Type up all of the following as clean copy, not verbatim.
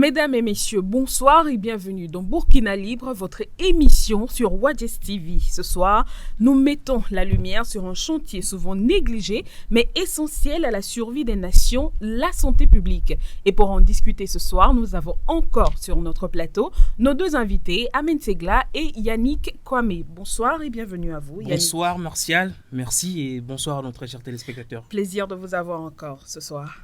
Mesdames et messieurs, bonsoir et bienvenue dans Burkina Libre, votre émission sur Wadjes TV. Ce soir, nous mettons la lumière sur un chantier souvent négligé, mais essentiel à la survie des nations, la santé publique. Et pour en discuter ce soir, nous avons encore sur notre plateau nos deux invités, Amen Segla et Yannick Kwame. Bonsoir et bienvenue à vous. Yannick. Bonsoir Martial, merci et bonsoir à nos très chers téléspectateurs. Plaisir de vous avoir encore ce soir.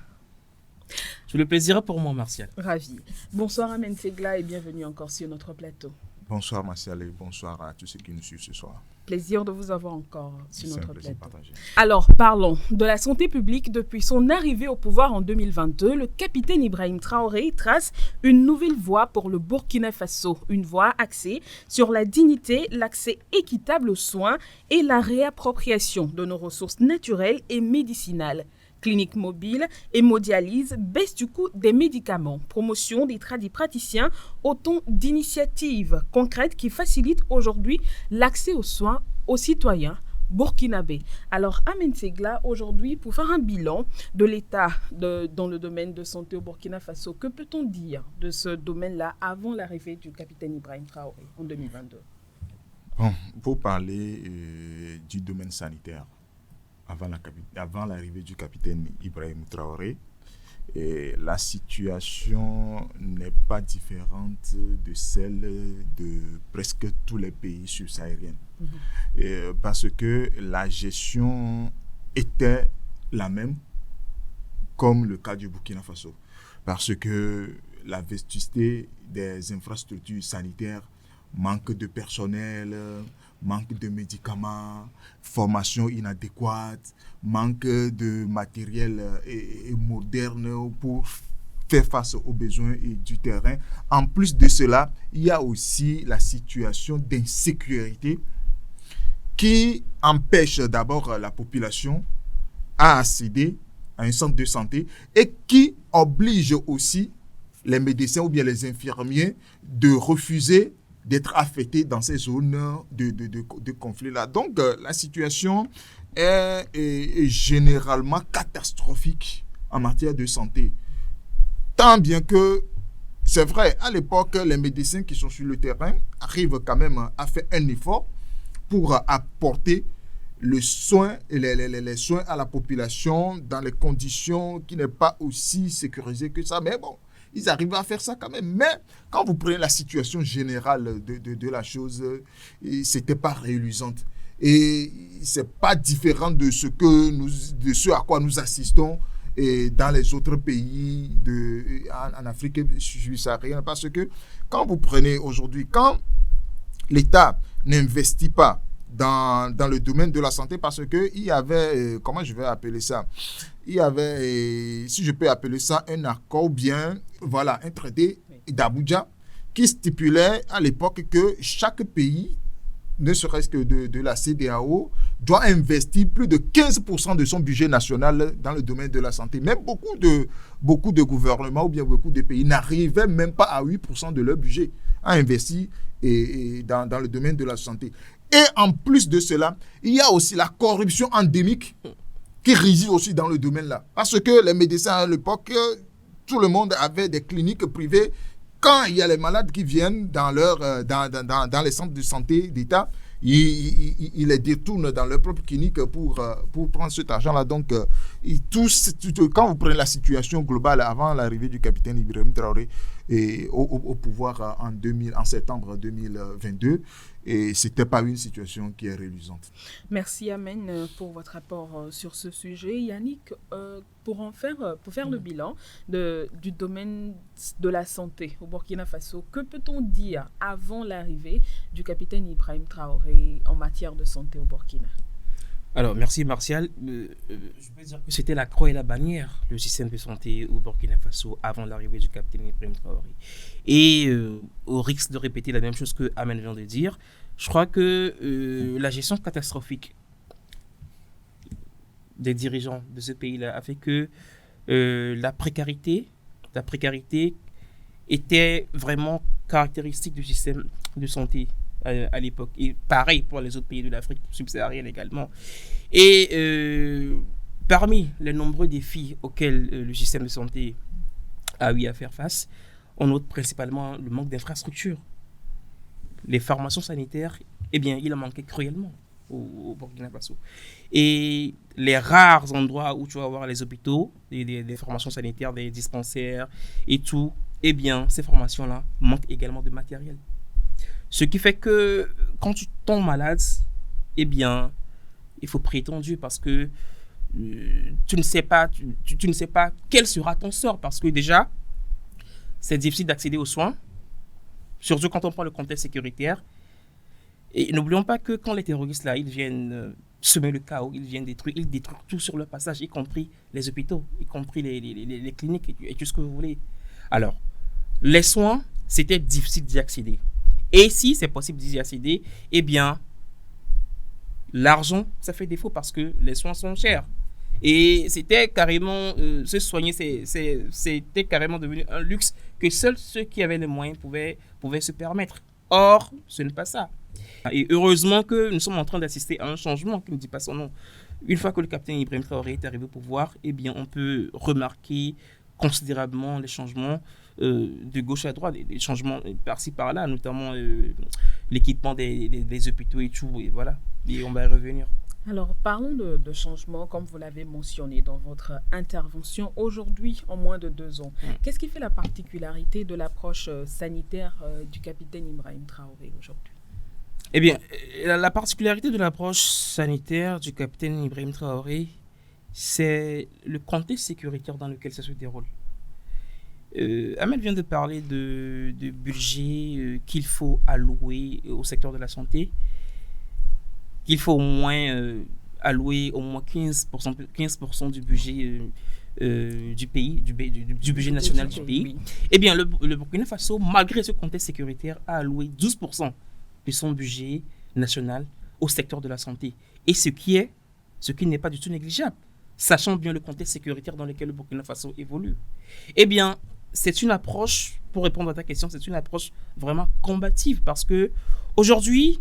C'est le plaisir pour moi, Martial. Ravi. Bonsoir Amen Segla et bienvenue encore sur notre plateau. Bonsoir Martial et bonsoir à tous ceux qui nous suivent ce soir. Plaisir de vous avoir encore sur notre plateau. Partagé. Alors, parlons de la santé publique. Depuis son arrivée au pouvoir en 2022, le capitaine Ibrahim Traoré trace une nouvelle voie pour le Burkina Faso. Une voie axée sur la dignité, l'accès équitable aux soins et la réappropriation de nos ressources naturelles et médicinales. Clinique mobile, hémodialyse, baisse du coût des médicaments, promotion des praticiens, autant d'initiatives concrètes qui facilitent aujourd'hui l'accès aux soins aux citoyens burkinabés. Alors, Amen Segla, aujourd'hui, pour faire un bilan de l'état dans le domaine de santé au Burkina Faso, que peut-on dire de ce domaine-là avant l'arrivée du capitaine Ibrahim Traoré en 2022 ? Bon, pour parler du domaine sanitaire, avant l'arrivée du capitaine Ibrahim Traoré, la situation n'est pas différente de celle de presque tous les pays subsahariens. Parce que la gestion était la même comme le cas du Burkina Faso. Parce que la vétusté des infrastructures sanitaires, manque de personnel, manque de médicaments, formation inadéquate, manque de matériel moderne pour faire face aux besoins du terrain. En plus de cela, il y a aussi la situation d'insécurité qui empêche d'abord la population à accéder à un centre de santé et qui oblige aussi les médecins ou bien les infirmiers de refuser d'être affectés dans ces zones de conflit-là. Donc, la situation est généralement catastrophique en matière de santé. Tant bien que, c'est vrai, à l'époque, les médecins qui sont sur le terrain arrivent quand même à faire un effort pour apporter le soin et les soins à la population dans les conditions qui n'est pas aussi sécurisées que ça. Mais bon, ils arrivent à faire ça quand même. Mais quand vous prenez la situation générale de la chose, c'était pas réluisante. Et c'est pas différent de ce à quoi nous assistons dans les autres pays en Afrique subsaharienne. Parce que quand vous prenez aujourd'hui, quand l'État n'investit pas dans le domaine de la santé, parce qu'il y avait, comment je vais appeler ça, il y avait, si je peux appeler ça, un accord ou bien, voilà, un traité d'Abuja qui stipulait à l'époque que chaque pays, ne serait-ce que de la CEDEAO, doit investir plus de 15% de son budget national dans le domaine de la santé. Même beaucoup de gouvernements ou bien beaucoup de pays n'arrivaient même pas à 8% de leur budget à investir dans le domaine de la santé. Et en plus de cela, il y a aussi la corruption endémique qui réside aussi dans le domaine-là. Parce que les médecins à l'époque, tout le monde avait des cliniques privées. Quand il y a les malades qui viennent dans les centres de santé d'État, ils les détournent dans leur propre clinique pour prendre cet argent-là. Donc, quand vous prenez la situation globale avant l'arrivée du capitaine Ibrahim Traoré au pouvoir en septembre 2022, et ce n'était pas une situation qui est réluisante. Merci Amen pour votre rapport sur ce sujet. Yannick, pour faire le bilan du domaine de la santé au Burkina Faso, que peut-on dire avant l'arrivée du capitaine Ibrahim Traoré en matière de santé au Burkina ? Alors, merci Martial. Je peux dire que c'était la croix et la bannière, le système de santé au Burkina Faso avant l'arrivée du capitaine Ibrahim Traoré. Et au risque de répéter la même chose que Amen vient de dire, je crois que la gestion catastrophique des dirigeants de ce pays-là a fait que la précarité était vraiment caractéristique du système de santé à l'époque. Et pareil pour les autres pays de l'Afrique subsaharienne également. Et parmi les nombreux défis auxquels le système de santé a eu à faire face, on note principalement le manque d'infrastructures. Les formations sanitaires, eh bien, il en manquait cruellement au Burkina Faso. Et les rares endroits où tu vas voir les hôpitaux, des formations sanitaires, des dispensaires et tout, eh bien, ces formations-là manquent également de matériel. Ce qui fait que quand tu tombes malade, eh bien, il faut prier ton Dieu parce que tu ne sais pas quel sera ton sort, parce que déjà, c'est difficile d'accéder aux soins, surtout quand on prend le contexte sécuritaire. Et n'oublions pas que quand les terroristes là, ils viennent semer le chaos, ils détruisent tout sur leur passage, y compris les hôpitaux, y compris les cliniques et tout ce que vous voulez. Alors, les soins, c'était difficile d'y accéder. Et si c'est possible d'y accéder, eh bien, l'argent, ça fait défaut parce que les soins sont chers. Et c'était carrément, se soigner, c'était carrément devenu un luxe que seuls ceux qui avaient les moyens pouvaient se permettre. Or, ce n'est pas ça. Et heureusement que nous sommes en train d'assister à un changement qui ne dit pas son nom. Une fois que le capitaine Ibrahim Traoré est arrivé au pouvoir, eh bien, on peut remarquer considérablement les changements de gauche à droite, des changements par-ci par-là, notamment l'équipement des hôpitaux et tout, et voilà. Et on va y revenir. Alors, parlons de changement, comme vous l'avez mentionné dans votre intervention aujourd'hui, en moins de 2 ans. Qu'est-ce qui fait la particularité de l'approche sanitaire du capitaine Ibrahim Traoré aujourd'hui? Eh bien, la particularité de l'approche sanitaire du capitaine Ibrahim Traoré, c'est le contexte sécuritaire dans lequel ça se déroule. Ahmed vient de parler de budget qu'il faut allouer au secteur de la santé. Il faut au moins allouer au moins 15% du budget du pays, du budget national du pays. Eh bien, le Burkina Faso, malgré ce contexte sécuritaire, a alloué 12% de son budget national au secteur de la santé. Et ce qui n'est pas du tout négligeable, sachant bien le contexte sécuritaire dans lequel le Burkina Faso évolue. Eh bien, c'est une approche, pour répondre à ta question, c'est une approche vraiment combative parce que aujourd'hui,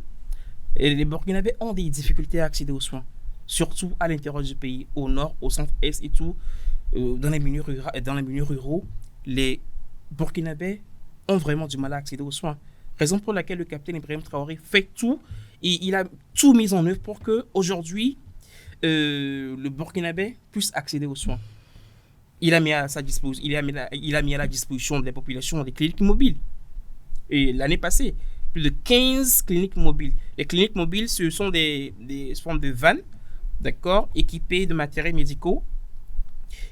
les Burkinabés ont des difficultés à accéder aux soins, surtout à l'intérieur du pays, au nord, au centre-est et tout. Dans les milieux ruraux, les Burkinabés ont vraiment du mal à accéder aux soins. Raison pour laquelle le capitaine Ibrahim Traoré fait tout, et il a tout mis en œuvre pour que aujourd'hui le Burkinabé puisse accéder aux soins. Il a mis à la disposition de la population des cliniques mobiles. Et l'année passée, plus de 15 cliniques mobiles. Les cliniques mobiles, ce sont des formes de vannes, d'accord, équipées de matériels médicaux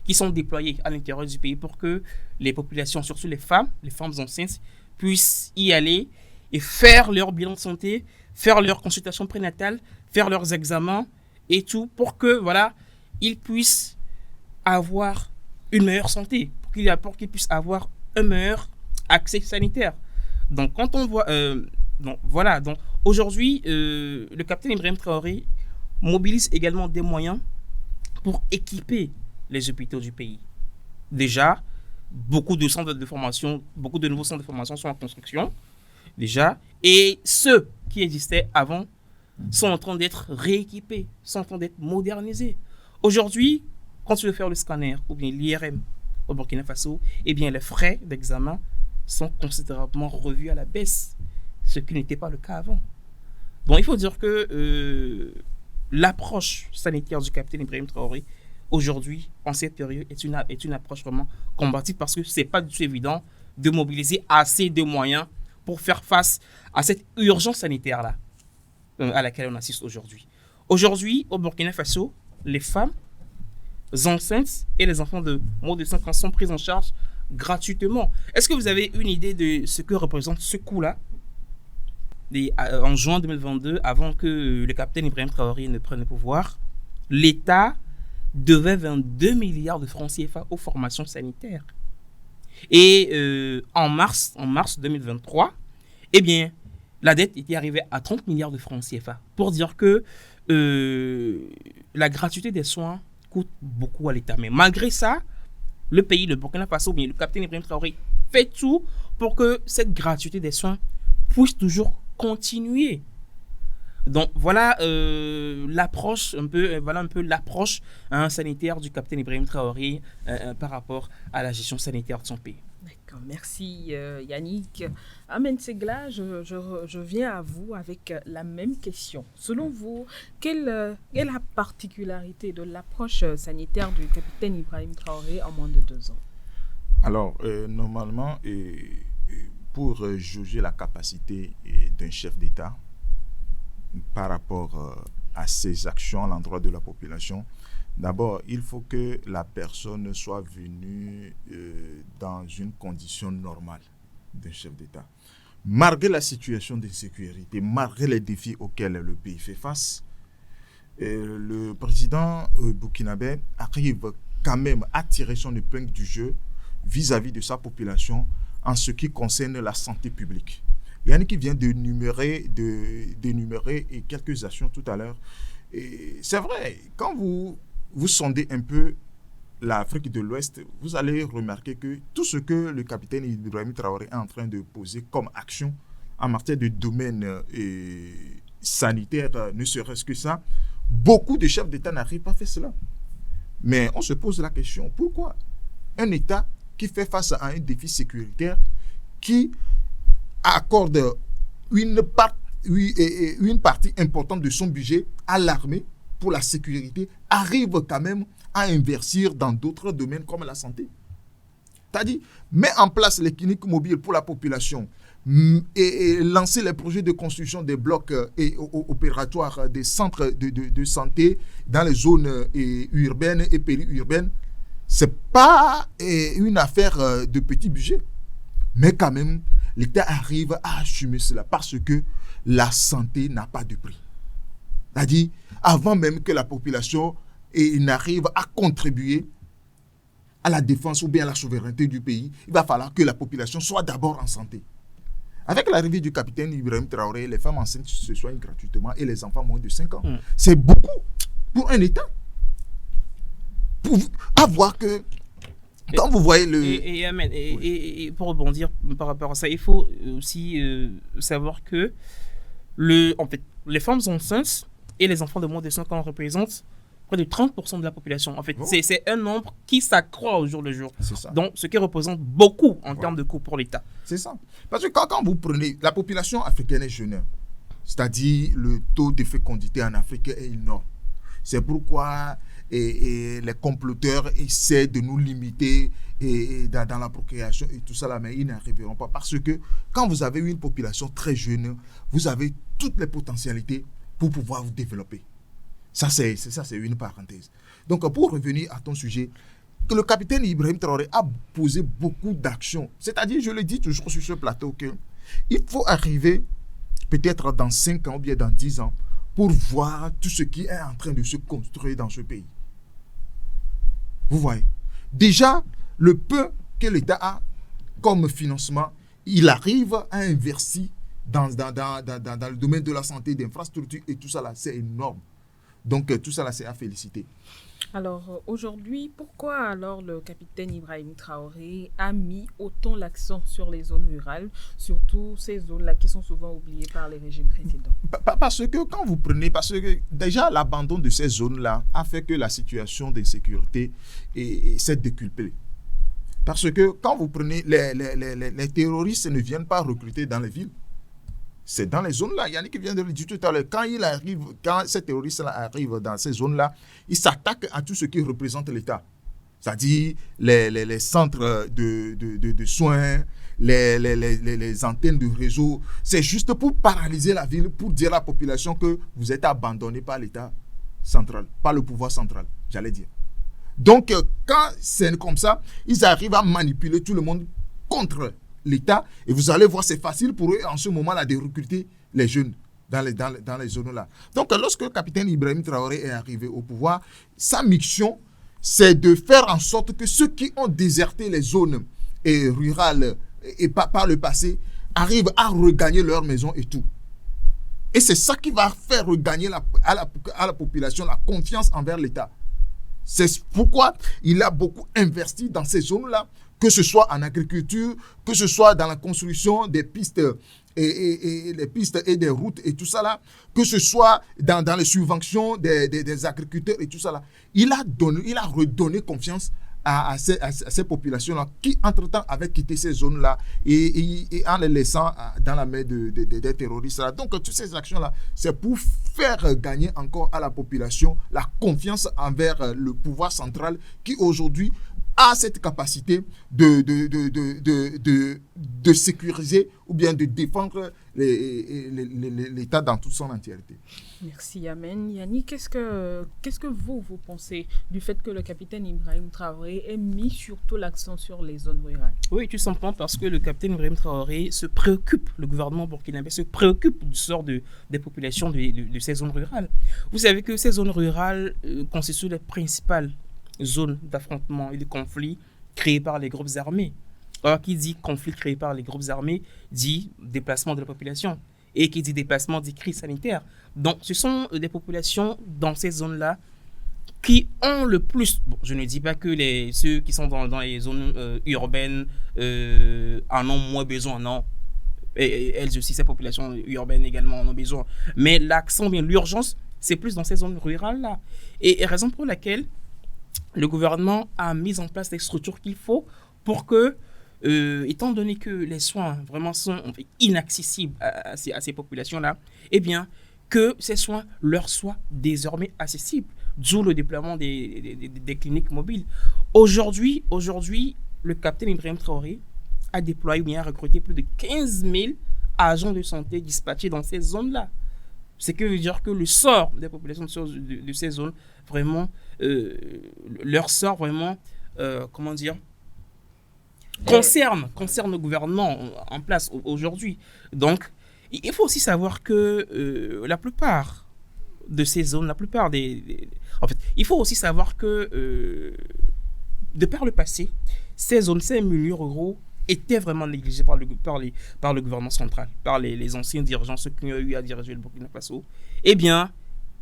qui sont déployés à l'intérieur du pays pour que les populations, surtout les femmes enceintes, puissent y aller et faire leur bilan de santé, faire leur consultation prénatale, faire leurs examens et tout pour que, voilà, ils puissent avoir une meilleure santé, pour qu'ils puissent avoir un meilleur accès sanitaire. Donc, quand on voit... donc, aujourd'hui, le capitaine Ibrahim Traoré mobilise également des moyens pour équiper les hôpitaux du pays. Déjà, beaucoup de nouveaux centres de formation sont en construction, déjà, et ceux qui existaient avant sont en train d'être rééquipés, sont en train d'être modernisés. Aujourd'hui, quand tu veux faire le scanner ou bien l'IRM au Burkina Faso, eh bien, les frais d'examen sont considérablement revus à la baisse, ce qui n'était pas le cas avant. Bon, il faut dire que l'approche sanitaire du capitaine Ibrahim Traoré, aujourd'hui, en cette période, est une approche vraiment combative parce que ce n'est pas du tout évident de mobiliser assez de moyens pour faire face à cette urgence sanitaire-là à laquelle on assiste aujourd'hui. Aujourd'hui, au Burkina Faso, les femmes enceintes et les enfants de moins de 5 ans sont pris en charge gratuitement. Est-ce que vous avez une idée de ce que représente ce coût-là? En juin 2022, avant que le capitaine Ibrahim Traoré ne prenne le pouvoir, l'État devait 22 milliards de francs CFA aux formations sanitaires. Et en mars 2023, eh bien, la dette était arrivée à 30 milliards de francs CFA. Pour dire que la gratuité des soins coûte beaucoup à l'État. Mais malgré ça, le pays, le Burkina Faso, bien, le capitaine Ibrahim Traoré fait tout pour que cette gratuité des soins puisse toujours continuer. Donc voilà l'approche un peu l'approche sanitaire du capitaine Ibrahim Traoré par rapport à la gestion sanitaire de son pays. D'accord. Merci Yannick. Amen Segla, je viens à vous avec la même question. Selon vous, quelle est la particularité de l'approche sanitaire du capitaine Ibrahim Traoré en moins de 2 ans? Alors, normalement, pour juger la capacité d'un chef d'État par rapport à ses actions à l'endroit de la population, d'abord, il faut que la personne soit venue dans une condition normale d'un chef d'État. Malgré la situation d'insécurité, malgré les défis auxquels le pays fait face, le président burkinabé arrive quand même à tirer son épingle du jeu vis-à-vis de sa population en ce qui concerne la santé publique. Yannick qui vient d'énumérer quelques actions tout à l'heure. Et c'est vrai, quand vous sondez un peu l'Afrique de l'Ouest, vous allez remarquer que tout ce que le capitaine Ibrahim Traoré est en train de poser comme action en matière de domaine sanitaire, ne serait-ce que ça, beaucoup de chefs d'État n'arrivent pas à faire cela. Mais on se pose la question, pourquoi un État qui fait face à un défi sécuritaire, qui accorde une partie importante de son budget à l'armée pour la sécurité, arrive quand même à investir dans d'autres domaines comme la santé. C'est-à-dire, met en place les cliniques mobiles pour la population et lancer les projets de construction des blocs opératoires des centres de santé dans les zones urbaines et périurbaines. Ce n'est pas une affaire de petit budget. Mais quand même, l'État arrive à assumer cela parce que la santé n'a pas de prix. C'est-à-dire, avant même que la population n'arrive à contribuer à la défense ou bien à la souveraineté du pays, il va falloir que la population soit d'abord en santé. Avec l'arrivée du capitaine Ibrahim Traoré, les femmes enceintes se soignent gratuitement et les enfants moins de 5 ans. C'est beaucoup pour un État. Pour avoir que... Quand vous voyez le... Et pour rebondir par rapport à ça, il faut aussi savoir que en fait, les femmes enceintes et les enfants de moins de 5 ans représentent près de 30% de la population. En fait, c'est un nombre qui s'accroît au jour le jour. C'est ça. Donc, ce qui représente beaucoup en termes de coûts pour l'État. C'est ça. Parce que quand vous prenez... La population africaine est jeune. C'est-à-dire, le taux de fécondité en Afrique est énorme. C'est pourquoi les comploteurs essaient de nous limiter dans la procréation et tout ça là, mais ils n'arriveront pas. Parce que quand vous avez une population très jeune, vous avez toutes les potentialités pour pouvoir vous développer. Ça, c'est une parenthèse. Donc, pour revenir à ton sujet, que le capitaine Ibrahim Traoré a posé beaucoup d'actions. C'est-à-dire, je le dis toujours sur ce plateau, qu'il faut arriver peut-être dans 5 ans ou bien dans 10 ans pour voir tout ce qui est en train de se construire dans ce pays. Vous voyez, déjà, le peu que l'État a comme financement, il arrive à investir dans le domaine de la santé, d'infrastructures et tout ça là, c'est énorme. Donc, tout ça là, c'est à féliciter. Alors, aujourd'hui, pourquoi alors le capitaine Ibrahim Traoré a mis autant l'accent sur les zones rurales, surtout ces zones-là qui sont souvent oubliées par les régimes précédents? Parce que quand vous prenez, parce que déjà l'abandon de ces zones-là a fait que la situation d'insécurité s'est décuplée. Parce que quand vous prenez, les terroristes ne viennent pas recruter dans les villes. C'est dans les zones-là. Yannick vient de le dire tout à l'heure. Quand ces terroristes-là arrivent dans ces zones-là, ils s'attaquent à tout ce qui représente l'État. C'est-à-dire les centres de soins, les antennes de réseau. C'est juste pour paralyser la ville, pour dire à la population que vous êtes abandonné par l'État central, par le pouvoir central, j'allais dire. Donc, quand c'est comme ça, ils arrivent à manipuler tout le monde contre l'État, et vous allez voir, c'est facile pour eux en ce moment-là de recruter les jeunes dans les zones-là. Donc, lorsque le capitaine Ibrahim Traoré est arrivé au pouvoir, sa mission, c'est de faire en sorte que ceux qui ont déserté les zones rurales et par le passé arrivent à regagner leur maison et tout. Et c'est ça qui va faire regagner à la population la confiance envers l'État. C'est pourquoi il a beaucoup investi dans ces zones-là, que ce soit en agriculture, que ce soit dans la construction des pistes et les pistes et des routes et tout ça là, que ce soit dans les subventions des agriculteurs et tout ça là. Il a redonné confiance à ces populations-là qui, entre-temps, avaient quitté ces zones-là et en les laissant dans la main des terroristes-là. Donc, toutes ces actions-là, c'est pour faire gagner encore à la population la confiance envers le pouvoir central qui, aujourd'hui, a cette capacité de sécuriser ou bien de défendre l'État dans toute son entièreté. Merci Yamen. Yannick, qu'est-ce que vous pensez du fait que le capitaine Ibrahim Traoré ait mis surtout l'accent sur les zones rurales? Oui, tout simplement parce que le capitaine Ibrahim Traoré se préoccupe, le gouvernement burkinabé se préoccupe du sort des populations de ces zones rurales. Vous savez que ces zones rurales constituent les principales zones d'affrontement et de conflit créées par les groupes armés. Alors, qui dit conflit créé par les groupes armés dit déplacement de la population. Et qui dit déplacement dit crise sanitaire. Donc, ce sont des populations dans ces zones-là qui ont le plus... Bon, je ne dis pas que ceux qui sont dans les zones urbaines en ont moins besoin, non. Et elles aussi, ces populations urbaines également en ont besoin. Mais l'accent, bien l'urgence, c'est plus dans ces zones rurales-là. Et raison pour laquelle le gouvernement a mis en place les structures qu'il faut pour que, étant donné que les soins vraiment sont inaccessibles à ces populations-là, eh bien, que ces soins leur soient désormais accessibles, d'où le déploiement des cliniques mobiles. Aujourd'hui, le capitaine Ibrahim Traoré a déployé ou bien a recruté plus de 15 000 agents de santé dispatchés dans ces zones-là. Ce qui veut dire que le sort des populations de ces zones, vraiment, leur sort vraiment, concerne le gouvernement en place aujourd'hui. Donc, il faut aussi savoir que la plupart de ces zones, en fait, il faut aussi savoir que, de par le passé, ces zones, ces milieux ruraux étaient vraiment négligés par le gouvernement central, par les anciens dirigeants, ceux qui ont eu à diriger le Burkina Faso. Eh bien,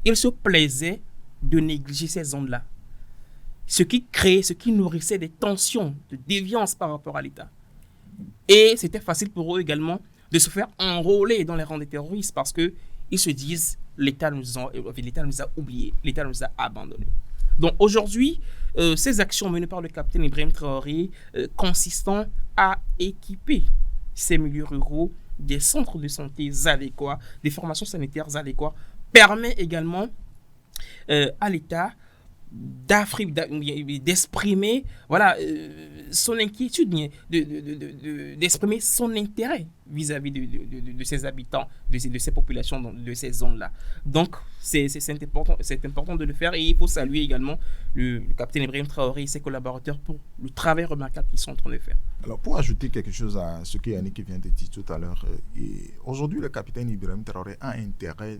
ils se plaisaient de négliger ces zones-là. Ce qui nourrissait des tensions, de déviance par rapport à l'État. Et c'était facile pour eux également de se faire enrôler dans les rangs des terroristes parce qu'ils se disent l'État nous a oubliés, l'État nous a abandonnés. Donc aujourd'hui, ces actions menées par le capitaine Ibrahim Traoré consistant à équiper ces milieux ruraux des centres de santé adéquats, des formations sanitaires adéquates, permet également à l'État d'exprimer son inquiétude, d'exprimer son intérêt vis-à-vis de ses habitants, de ces populations, de ces zones-là. Donc, c'est important de le faire et il faut saluer également le capitaine Ibrahim Traoré et ses collaborateurs pour le travail remarquable qu'ils sont en train de faire. Alors, pour ajouter quelque chose à ce que Yannick vient de dire tout à l'heure, aujourd'hui, le capitaine Ibrahim Traoré a intérêt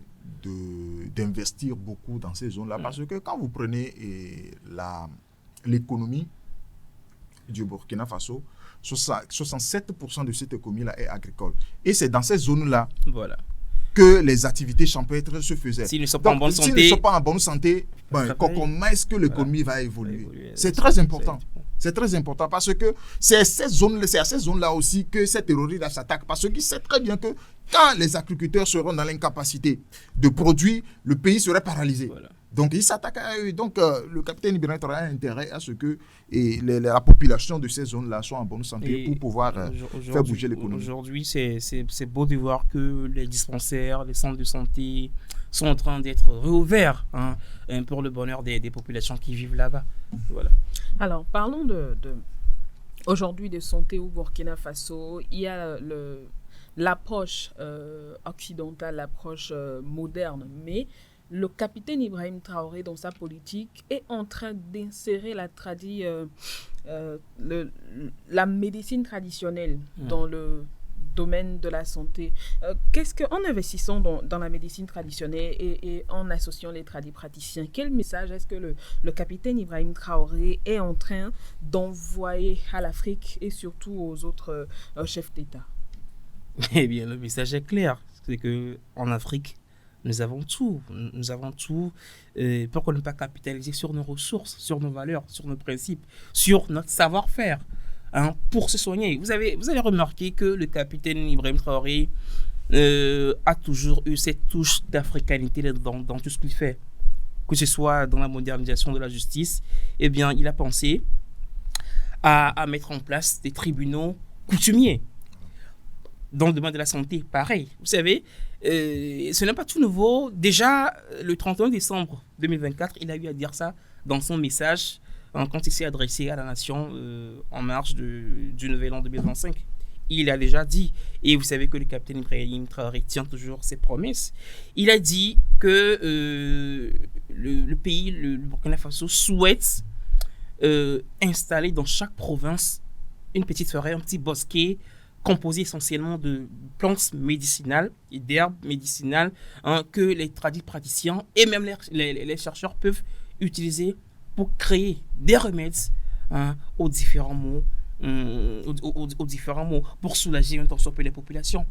d'investir beaucoup dans ces zones-là parce que quand vous prenez l'économie du Burkina Faso, 67% de cette économie-là est agricole. Et c'est dans ces zones-là que les activités champêtres se faisaient. S'ils ne sont pas en bonne santé, comment est-ce que l'économie va évoluer? C'est très important. C'est très important parce que c'est à ces zones-là aussi que ces terroristes s'attaquent. Parce qu'ils savent très bien que quand les agriculteurs seront dans l'incapacité de produire, le pays serait paralysé. Voilà. Donc, ils s'attaquent à eux. Donc, le capitaine Ibrahim Traoré a intérêt à ce que la population de ces zones-là soit en bonne santé pour pouvoir faire bouger l'économie. Aujourd'hui, c'est beau de voir que les dispensaires, les centres de santé sont en train d'être réouverts pour le bonheur des populations qui vivent là-bas. Voilà. Alors, parlons aujourd'hui de santé au Burkina Faso. Il y a l'approche occidentale, l'approche moderne, mais le capitaine Ibrahim Traoré, dans sa politique, est en train d'insérer la médecine traditionnelle dans le domaine de la santé. En investissant dans la médecine traditionnelle et en associant les praticiens, quel message est-ce que le capitaine Ibrahim Traoré est en train d'envoyer à l'Afrique et surtout aux autres chefs d'État? Eh bien, le message est clair. C'est qu'en Afrique, nous avons tout. Pourquoi ne pas capitaliser sur nos ressources, sur nos valeurs, sur nos principes, sur notre savoir-faire pour se soigner? Vous allez remarquer que le capitaine Ibrahim Traoré a toujours eu cette touche d'africanité dans tout ce qu'il fait. Que ce soit dans la modernisation de la justice, eh bien, il a pensé à mettre en place des tribunaux coutumiers. Dans le domaine de la santé, pareil. Vous savez, ce n'est pas tout nouveau. Déjà, le 31 décembre 2024, il a eu à dire ça dans son message quand il s'est adressé à la nation en marge du Nouvel An 2025. Il a déjà dit, et vous savez que le capitaine Ibrahim Traoré tient toujours ses promesses, il a dit que le pays, le Burkina Faso, souhaite installer dans chaque province une petite forêt, un petit bosquet composé essentiellement de plantes médicinales et d'herbes médicinales que les praticiens et même les chercheurs peuvent utiliser pour créer des remèdes aux différents maux, pour soulager un tant soit peu les populations.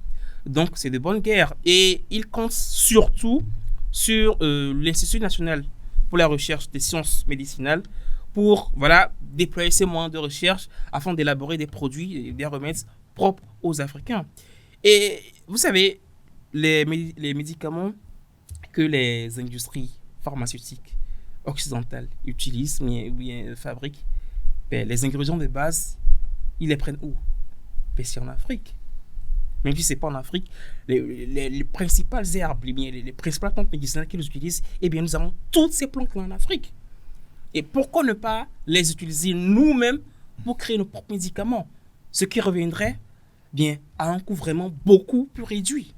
Donc c'est de bonne guerre. Et il compte surtout sur l'Institut national pour la recherche des sciences médicinales pour déployer ses moyens de recherche afin d'élaborer des produits et des remèdes propres aux Africains. Et vous savez, les médicaments que les industries pharmaceutiques occidentales utilisent ou bien fabriquent, les ingrédients de base, ils les prennent où? C'est en Afrique. Même si ce n'est pas en Afrique, les principales herbes, les principales plantes médicinales qu'ils utilisent, nous avons toutes ces plantes-là en Afrique. Et pourquoi ne pas les utiliser nous-mêmes pour créer nos propres médicaments? Ce qui reviendrait à un coût vraiment beaucoup plus réduit.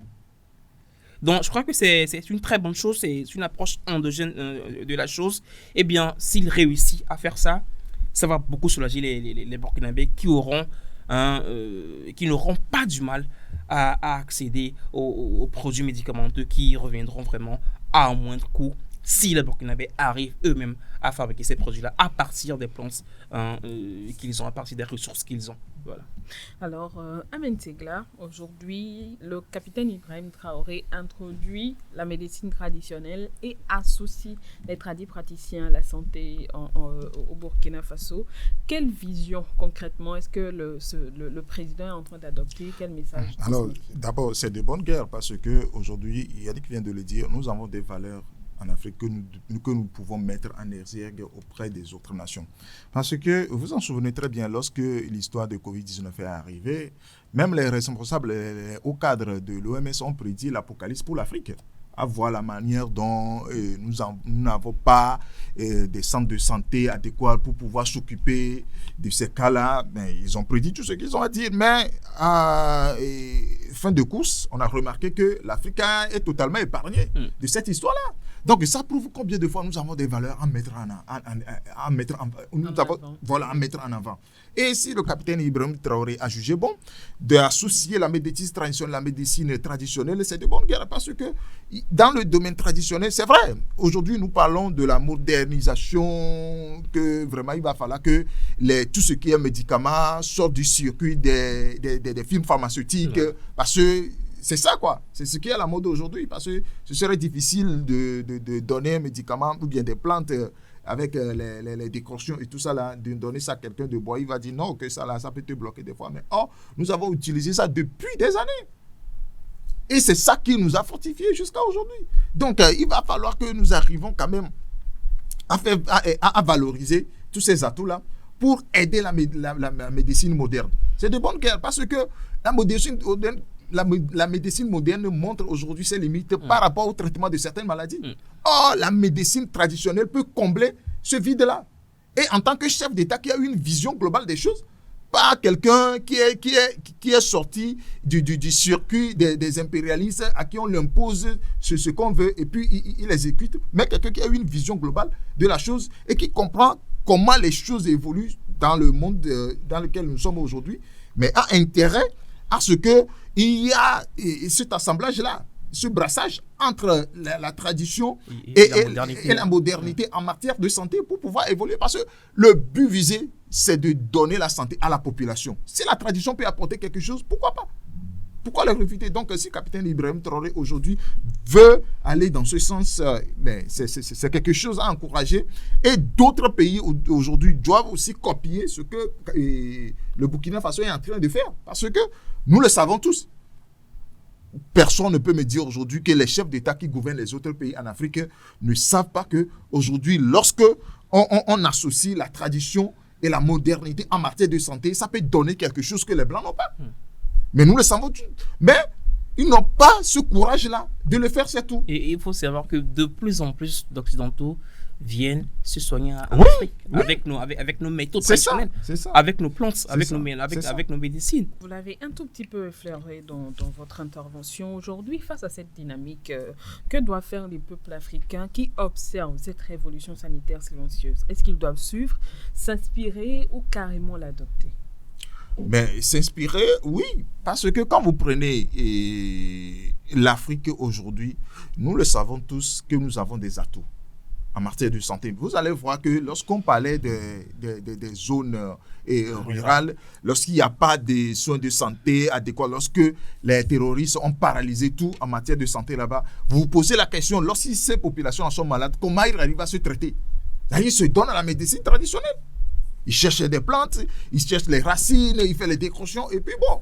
Donc, je crois que c'est une très bonne chose, c'est une approche endogène de la chose. S'il réussit à faire ça, ça va beaucoup soulager les Burkinabés qui n'auront pas du mal à accéder aux produits médicamenteux qui reviendront vraiment à un moindre coût si les Burkinabés arrivent eux-mêmes à fabriquer ces produits-là à partir des plantes qu'ils ont, à partir des ressources qu'ils ont. Voilà. Alors, à Mentegla, aujourd'hui, le capitaine Ibrahim Traoré introduit la médecine traditionnelle et associe les praticiens à la santé au Burkina Faso. Quelle vision concrètement est-ce que le président est en train d'adopter? Quel message? Alors, d'abord, c'est de bonne guerre parce qu'aujourd'hui, Yannick vient de le dire, nous avons des valeurs en Afrique que nous pouvons mettre en exergue auprès des autres nations. Parce que vous en souvenez très bien, lorsque l'histoire de Covid-19 est arrivée, même les responsables, les hauts cadres de l'OMS ont prédit l'apocalypse pour l'Afrique. À voir la manière dont nous n'avons pas des centres de santé adéquats pour pouvoir s'occuper de ces cas-là. Ils ont prédit tout ce qu'ils ont à dire, mais à fin de course, on a remarqué que l'Afrique est totalement épargnée de cette histoire-là. Donc ça prouve combien de fois nous avons des valeurs à mettre en avant. Et si le capitaine Ibrahim Traoré a jugé bon d'associer la médecine traditionnelle, c'est de bonne guerre parce que dans le domaine traditionnel, c'est vrai, aujourd'hui nous parlons de la modernisation, que vraiment il va falloir que tout ce qui est médicaments sorte du circuit des firmes pharmaceutiques, parce que c'est ça quoi, c'est ce qui est à la mode aujourd'hui, parce que ce serait difficile de donner un médicament ou bien des plantes avec les décoctions et tout ça là, de donner ça à quelqu'un de bois, il va dire non, que ça là, ça peut te bloquer des fois, mais nous avons utilisé ça depuis des années. Et c'est ça qui nous a fortifiés jusqu'à aujourd'hui. Donc, il va falloir que nous arrivions quand même à valoriser tous ces atouts-là pour aider la médecine moderne. C'est de bonne guerre parce que la médecine moderne montre aujourd'hui ses limites par rapport au traitement de certaines maladies. Or, la médecine traditionnelle peut combler ce vide-là. Et en tant que chef d'État qui a une vision globale des choses, pas quelqu'un qui est sorti du circuit des impérialistes à qui on l'impose ce qu'on veut et puis il exécute, mais quelqu'un qui a une vision globale de la chose et qui comprend comment les choses évoluent dans le monde dans lequel nous sommes aujourd'hui, mais a intérêt à ce qu'il y a cet assemblage-là, ce brassage entre la tradition et la modernité en matière de santé pour pouvoir évoluer. Parce que le but visé, c'est de donner la santé à la population. Si la tradition peut apporter quelque chose, pourquoi pas? Pourquoi le refuser? Donc, si le capitaine Ibrahim Traoré aujourd'hui veut aller dans ce sens, c'est quelque chose à encourager. Et d'autres pays aujourd'hui doivent aussi copier ce que le Burkina Faso est en train de faire. Parce que nous le savons tous. Personne ne peut me dire aujourd'hui que les chefs d'État qui gouvernent les autres pays en Afrique ne savent pas qu'aujourd'hui, lorsque on associe la tradition et la modernité en matière de santé, ça peut donner quelque chose que les Blancs n'ont pas. Mais nous le savons tous. Mais ils n'ont pas ce courage-là de le faire, c'est tout. Et il faut savoir que de plus en plus d'Occidentaux viennent se soigner en Oui, Afrique oui. avec nos méthodes C'est ça, traditionnelles, c'est ça. avec nos plantes, C'est avec ça, c'est ça. nos médecines. Vous l'avez un tout petit peu effleuré dans votre intervention aujourd'hui. Face à cette dynamique, que doivent faire les peuples africains qui observent cette révolution sanitaire silencieuse? Est-ce qu'ils doivent suivre, s'inspirer ou carrément l'adopter? Mais s'inspirer, oui, parce que quand vous prenez l'Afrique aujourd'hui, nous le savons tous que nous avons des atouts en matière de santé. Vous allez voir que lorsqu'on parlait des zones rurales, lorsqu'il n'y a pas de soins de santé adéquats, lorsque les terroristes ont paralysé tout en matière de santé là-bas, vous vous posez la question, lorsque ces populations sont malades, comment ils arrivent à se traiter? Ils se donnent à la médecine traditionnelle. Ils cherchent des plantes, ils cherchent les racines, ils font les décoctions, et puis bon,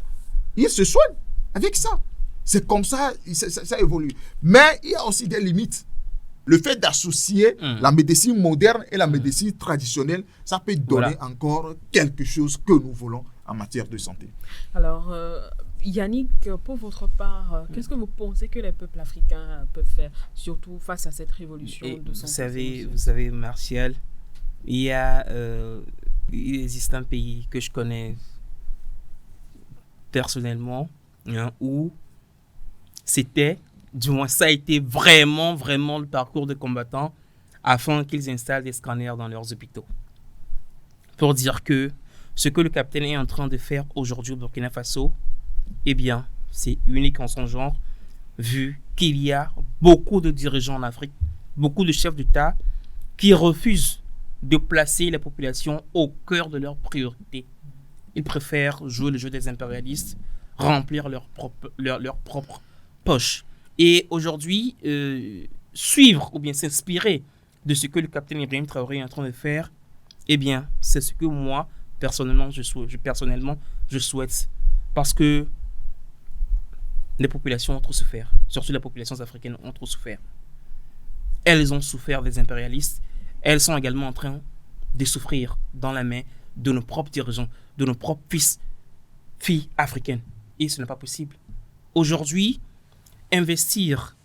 ils se soignent avec ça. C'est comme ça, ça évolue. Mais il y a aussi des limites. Le fait d'associer la médecine moderne et la médecine traditionnelle, ça peut donner encore quelque chose que nous voulons en matière de santé. Alors, Yannick, pour votre part, qu'est-ce que vous pensez que les peuples africains peuvent faire, surtout face à cette révolution de santé? Vous savez, Martial, il existe un pays que je connais personnellement, où c'était, du moins ça a été vraiment le parcours de combattants afin qu'ils installent des scanners dans leurs hôpitaux. Pour dire que ce que le capitaine est en train de faire aujourd'hui au Burkina Faso, eh bien, c'est unique en son genre, vu qu'il y a beaucoup de dirigeants en Afrique, beaucoup de chefs d'État qui refusent de placer la population au cœur de leurs priorités. Ils préfèrent jouer le jeu des impérialistes, remplir leur propre poche. Et aujourd'hui, suivre ou bien s'inspirer de ce que le capitaine Ibrahim Traoré est en train de faire, eh bien, c'est ce que moi, personnellement, je souhaite. Parce que les populations ont trop souffert. Surtout les populations africaines ont trop souffert. Elles ont souffert des impérialistes. Elles sont également en train de souffrir dans la main de nos propres dirigeants, de nos propres filles africaines. Et ce n'est pas possible. Aujourd'hui, investir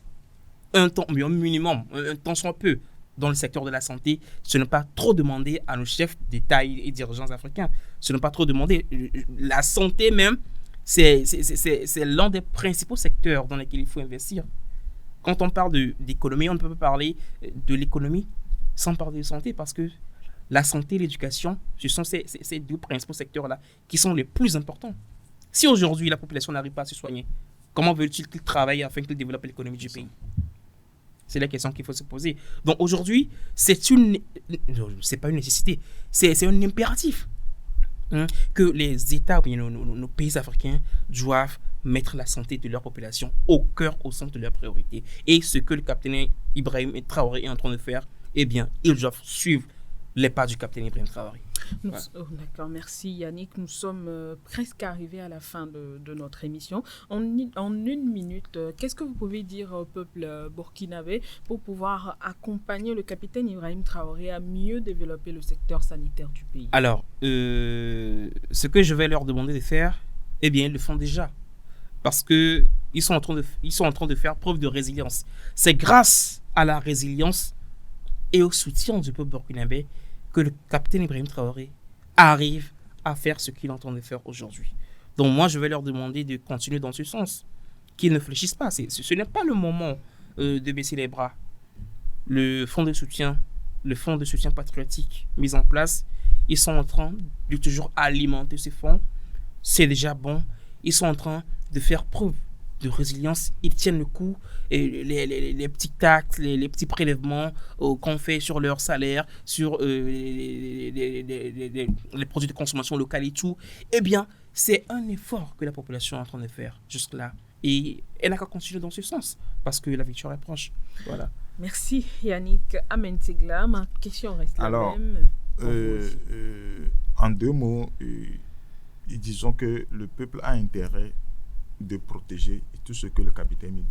un temps minimum, un temps soit peu, dans le secteur de la santé, ce n'est pas trop demander à nos chefs d'État et dirigeants africains. Ce n'est pas trop demander. La santé même, c'est l'un des principaux secteurs dans lesquels il faut investir. Quand on parle d'économie, on ne peut pas parler de l'économie sans parler de santé, parce que la santé et l'éducation, ce sont ces deux principaux secteurs-là qui sont les plus importants. Si aujourd'hui la population n'arrive pas à se soigner, comment veut-il qu'il travaille afin qu'il développe l'économie du pays? C'est la question qu'il faut se poser. Donc aujourd'hui, c'est pas une nécessité, c'est un impératif, que les États, nos pays africains doivent mettre la santé de leur population au cœur, au centre de leurs priorités. Et ce que le capitaine Ibrahim Traoré est en train de faire, eh bien, ils doivent suivre les pas du capitaine Ibrahim Traoré. D'accord, merci Yannick. Nous sommes presque arrivés à la fin de notre émission. En une minute, qu'est-ce que vous pouvez dire au peuple burkinabé pour pouvoir accompagner le capitaine Ibrahim Traoré à mieux développer le secteur sanitaire du pays? Alors, ce que je vais leur demander de faire, eh bien, ils le font déjà. Parce qu'ils sont en train de faire preuve de résilience. C'est grâce à la résilience et au soutien du peuple burkinabé que le capitaine Ibrahim Traoré arrive à faire ce qu'il est en train de faire aujourd'hui. Donc moi, je vais leur demander de continuer dans ce sens, qu'ils ne fléchissent pas. Ce n'est pas le moment de baisser les bras. Le fonds de soutien patriotique mis en place, ils sont en train de toujours alimenter ce fonds. C'est déjà bon. Ils sont en train de faire preuve de résilience, ils tiennent le coup, et les petits taxes, les petits prélèvements qu'on fait sur leur salaire, sur les produits de consommation locale et tout, eh bien, c'est un effort que la population est en train de faire jusque-là. Et elle n'a qu'à continuer dans ce sens, parce que la victoire est proche. Voilà. Merci Yannick Amentigla. Ma question reste la même. En deux mots, disons que le peuple a intérêt de protéger tout ce que le capitaine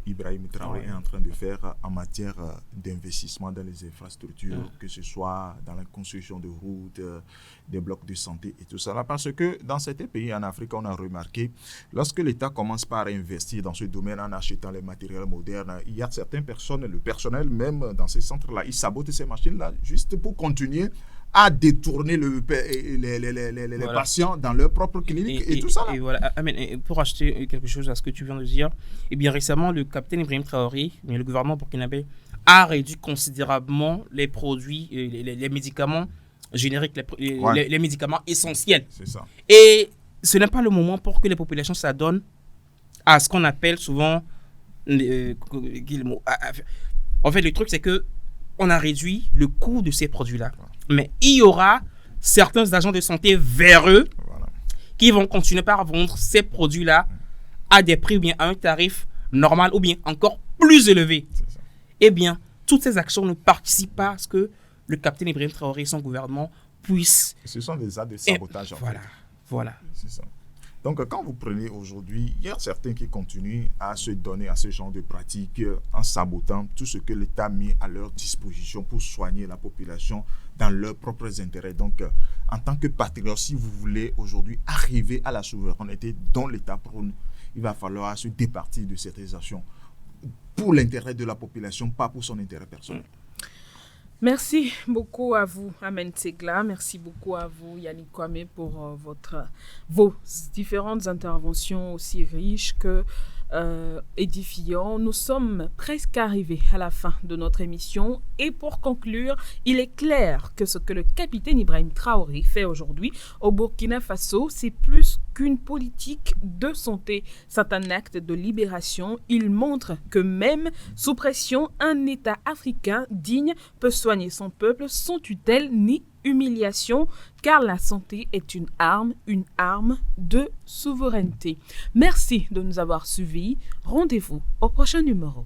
Ibrahim Traoré est en train de faire en matière d'investissement dans les infrastructures, que ce soit dans la construction de routes, des blocs de santé et tout ça. Parce que dans certains pays en Afrique, on a remarqué, lorsque l'État commence par investir dans ce domaine en achetant les matériels modernes, il y a certaines personnes, le personnel même dans ces centres-là, ils sabotent ces machines-là juste pour continuer à détourner les patients dans leur propre clinique et tout ça. Et voilà, Amen, pour acheter quelque chose à ce que tu viens de dire, eh bien récemment, le capitaine Ibrahim Traoré, le gouvernement burkinabé, a réduit considérablement les produits, les médicaments génériques, les médicaments essentiels. C'est ça. Et ce n'est pas le moment pour que les populations s'adonnent à ce qu'on appelle souvent... en fait, le truc, c'est que on a réduit le coût de ces produits-là. Mais il y aura certains agents de santé véreux qui vont continuer par vendre ces produits-là à des prix ou bien à un tarif normal ou bien encore plus élevé. Eh bien, toutes ces actions ne participent pas à ce que le capitaine Ibrahim Traoré et son gouvernement puissent... Ce sont des actes de sabotage. Voilà. C'est ça. Donc, quand vous prenez aujourd'hui, il y a certains qui continuent à se donner à ce genre de pratiques en sabotant tout ce que l'État a mis à leur disposition pour soigner la population dans leurs propres intérêts. Donc, en tant que patriote, si vous voulez aujourd'hui arriver à la souveraineté dont l'État prône, il va falloir se départir de ces actions pour l'intérêt de la population, pas pour son intérêt personnel. Merci beaucoup à vous, Amen Segla. Merci beaucoup à vous, Yannick Kwame, pour vos différentes interventions aussi riches que édifiantes. Nous sommes presque arrivés à la fin de notre émission. Et pour conclure, il est clair que ce que le capitaine Ibrahim Traoré fait aujourd'hui au Burkina Faso, c'est plus qu'une politique de santé. C'est un acte de libération. Il montre que même sous pression, un État africain digne peut soigner son peuple sans tutelle ni humiliation, car la santé est une arme de souveraineté. Merci de nous avoir suivis. Rendez-vous au prochain numéro.